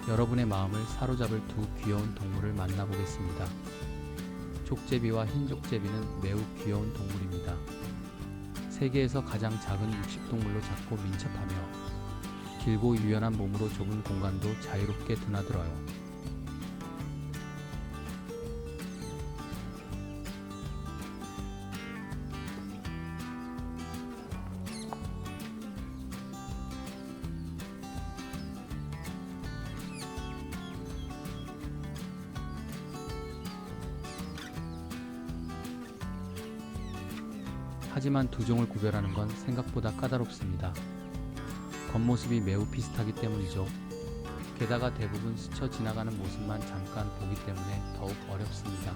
여러분의 마음을 사로잡을 두 귀여운 동물을 만나보겠습니다. 족제비와 흰족제비는 매우 귀여운 동물입니다. 세계에서 가장 작은 육식동물로 작고 민첩하며 길고 유연한 몸으로 좁은 공간도 자유롭게 드나들어요. 하지만 두 종을 구별하는 건 생각보다 까다롭습니다. 겉모습이 매우 비슷하기 때문이죠. 게다가 대부분 스쳐 지나가는 모습만 잠깐 보기 때문에 더욱 어렵습니다.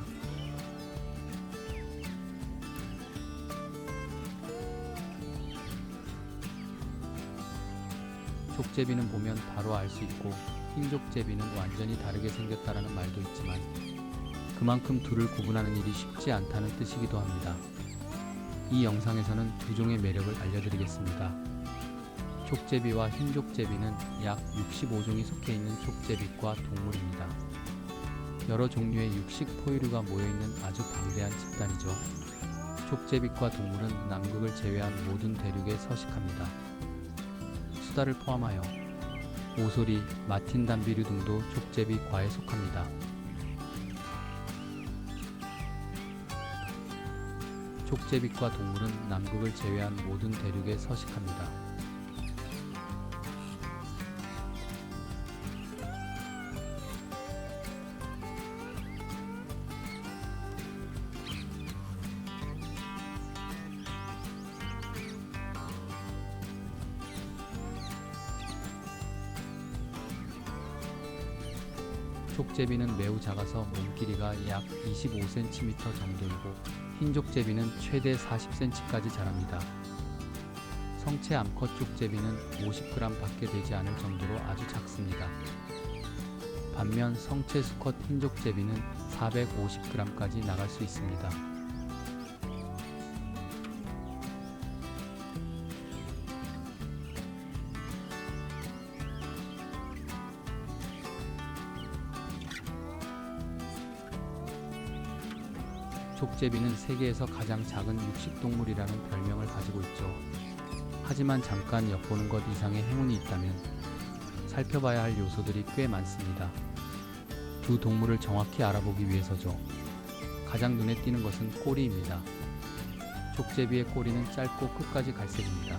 족제비는 보면 바로 알 수 있고 흰족제비는 완전히 다르게 생겼다라는 말도 있지만 그만큼 둘을 구분하는 일이 쉽지 않다는 뜻이기도 합니다. 이 영상에서는 두 종의 매력을 알려드리겠습니다. 족제비와 흰족제비는 약 65종이 속해 있는 족제비과 동물입니다. 여러 종류의 육식 포유류가 모여있는 아주 방대한 집단이죠. 족제비과 동물은 남극을 제외한 모든 대륙에 서식합니다. 수다를 포함하여 오소리, 마틴담비류 등도 족제비과에 속합니다. 족제비과 동물은 남극을 제외한 모든 대륙에 서식합니다. 족제비는 매우 작아서 몸길이가 약 25cm 정도이고 흰족제비는 최대 40cm까지 자랍니다. 성체 암컷 족제비는 50g 밖에 되지 않을 정도로 아주 작습니다. 반면 성체 수컷 흰족제비는 450g까지 나갈 수 있습니다. 족제비는 세계에서 가장 작은 육식동물이라는 별명을 가지고 있죠. 하지만 잠깐 엿보는 것 이상의 행운이 있다면 살펴봐야 할 요소들이 꽤 많습니다. 두 동물을 정확히 알아보기 위해서죠. 가장 눈에 띄는 것은 꼬리입니다. 족제비의 꼬리는 짧고 끝까지 갈색입니다.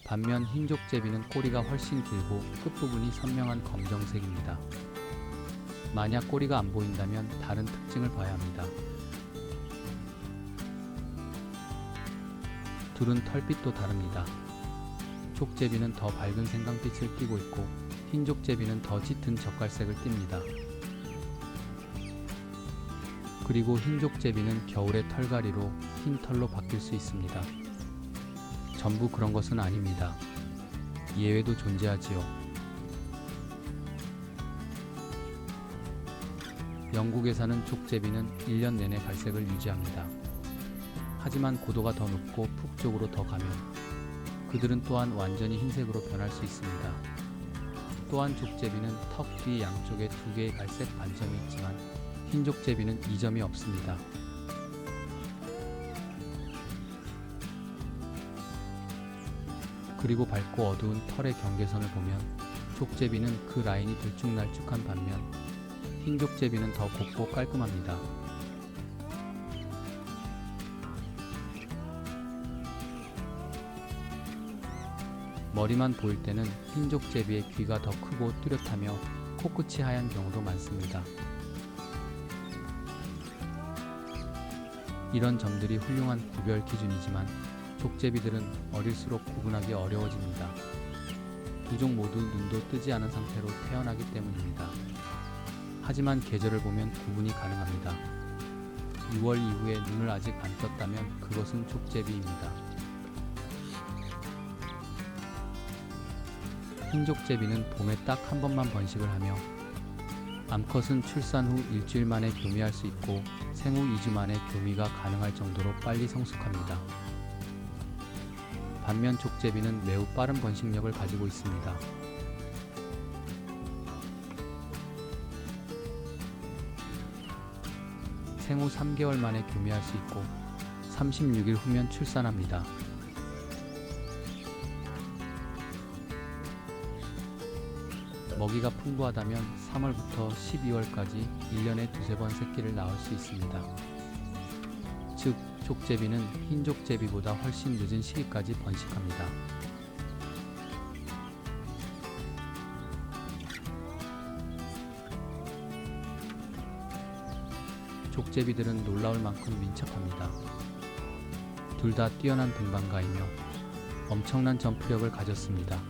반면 흰족제비는 꼬리가 훨씬 길고 끝부분이 선명한 검정색입니다. 만약 꼬리가 안 보인다면 다른 특징을 봐야 합니다. 둘은 털빛도 다릅니다. 족제비는 더 밝은 생강빛을 띠고 있고 흰족제비는 더 짙은 젓갈색을 띱니다. 그리고 흰족제비는 겨울의 털갈이로 흰 털로 바뀔 수 있습니다. 전부 그런 것은 아닙니다. 예외도 존재하지요. 영국에 사는 족제비는 1년 내내 갈색을 유지합니다. 하지만 고도가 더 높고 북쪽으로 더 가면 그들은 또한 완전히 흰색으로 변할 수 있습니다. 또한 족제비는 턱 뒤 양쪽에 2개의 갈색 반점이 있지만 흰족제비는 이 점이 없습니다. 그리고 밝고 어두운 털의 경계선을 보면 족제비는 그 라인이 들쭉날쭉한 반면 흰족제비는 더 곱고 깔끔합니다. 머리만 보일 때는 흰족제비의 귀가 더 크고 뚜렷하며 코끝이 하얀 경우도 많습니다. 이런 점들이 훌륭한 구별 기준이지만 족제비들은 어릴수록 구분하기 어려워집니다. 두 종 모두 눈도 뜨지 않은 상태로 태어나기 때문입니다. 하지만 계절을 보면 구분이 가능합니다. 6월 이후에 눈을 아직 안 떴다면 그것은 족제비입니다. 흰족제비는 봄에 딱 한 번만 번식을 하며 암컷은 출산 후 일주일 만에 교미할 수 있고 생후 2주 만에 교미가 가능할 정도로 빨리 성숙합니다. 반면 족제비는 매우 빠른 번식력을 가지고 있습니다. 생후 3개월 만에 교미할 수 있고 36일 후면 출산합니다. 먹이가 풍부하다면 3월부터 12월까지 1년에 두세 번 새끼를 낳을 수 있습니다. 즉, 족제비는 흰족제비보다 훨씬 늦은 시기까지 번식합니다. 족제비들은 놀라울 만큼 민첩합니다. 둘 다 뛰어난 등반가이며 엄청난 점프력을 가졌습니다.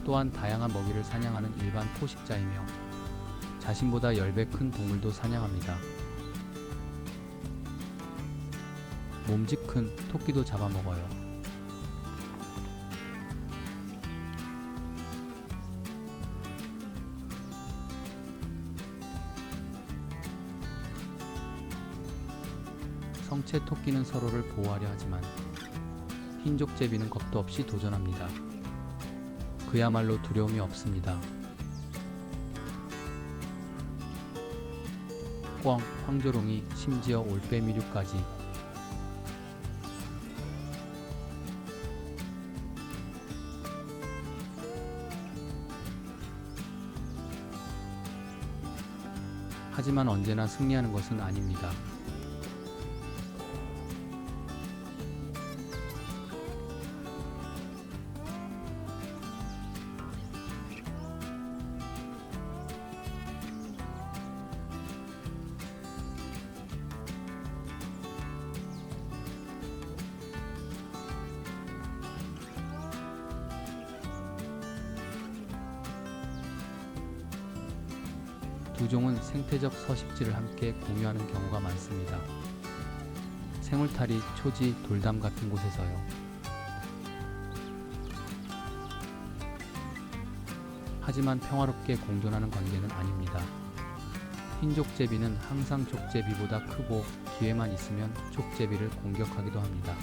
또한 다양한 먹이를 사냥하는 일반 포식자이며 자신보다 10배 큰 동물도 사냥합니다. 몸집 큰 토끼도 잡아먹어요. 성체 토끼는 서로를 보호하려 하지만 흰족제비는 겁도 없이 도전합니다. 그야말로 두려움이 없습니다. 꿩, 황조롱이, 심지어 올빼미류까지. 하지만 언제나 승리하는 것은 아닙니다. 두 종은 생태적 서식지를 함께 공유하는 경우가 많습니다. 생울타리, 초지, 돌담 같은 곳에서요. 하지만 평화롭게 공존하는 관계는 아닙니다. 흰족제비는 항상 족제비보다 크고 기회만 있으면 족제비를 공격하기도 합니다.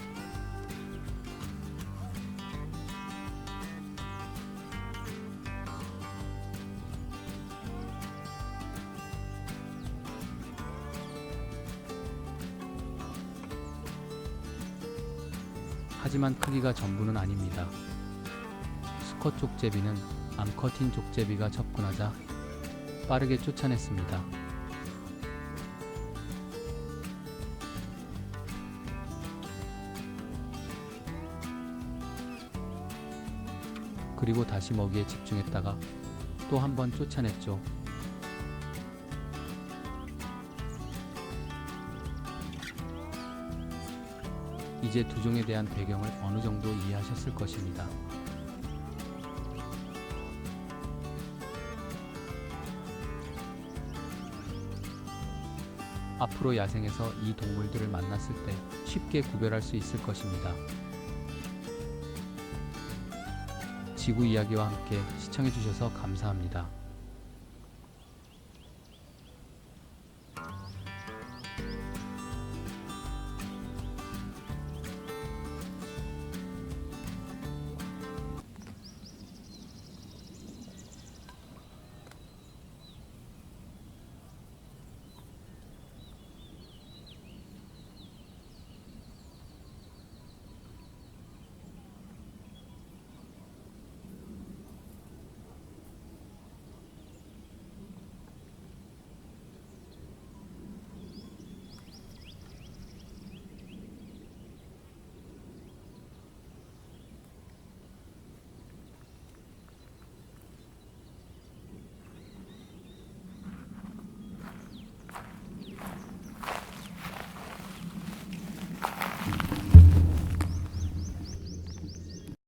하지만 크기가 전부는 아닙니다. 수컷 족제비는 암컷 흰 족제비가 접근하자 빠르게 쫓아냈습니다. 그리고 다시 먹이에 집중했다가 또 한 번 쫓아냈죠. 이제 두 종에 대한 배경을 어느 정도 이해하셨을 것입니다. 앞으로 야생에서 이 동물들을 만났을 때 쉽게 구별할 수 있을 것입니다. 지구 이야기와 함께 시청해주셔서 감사합니다.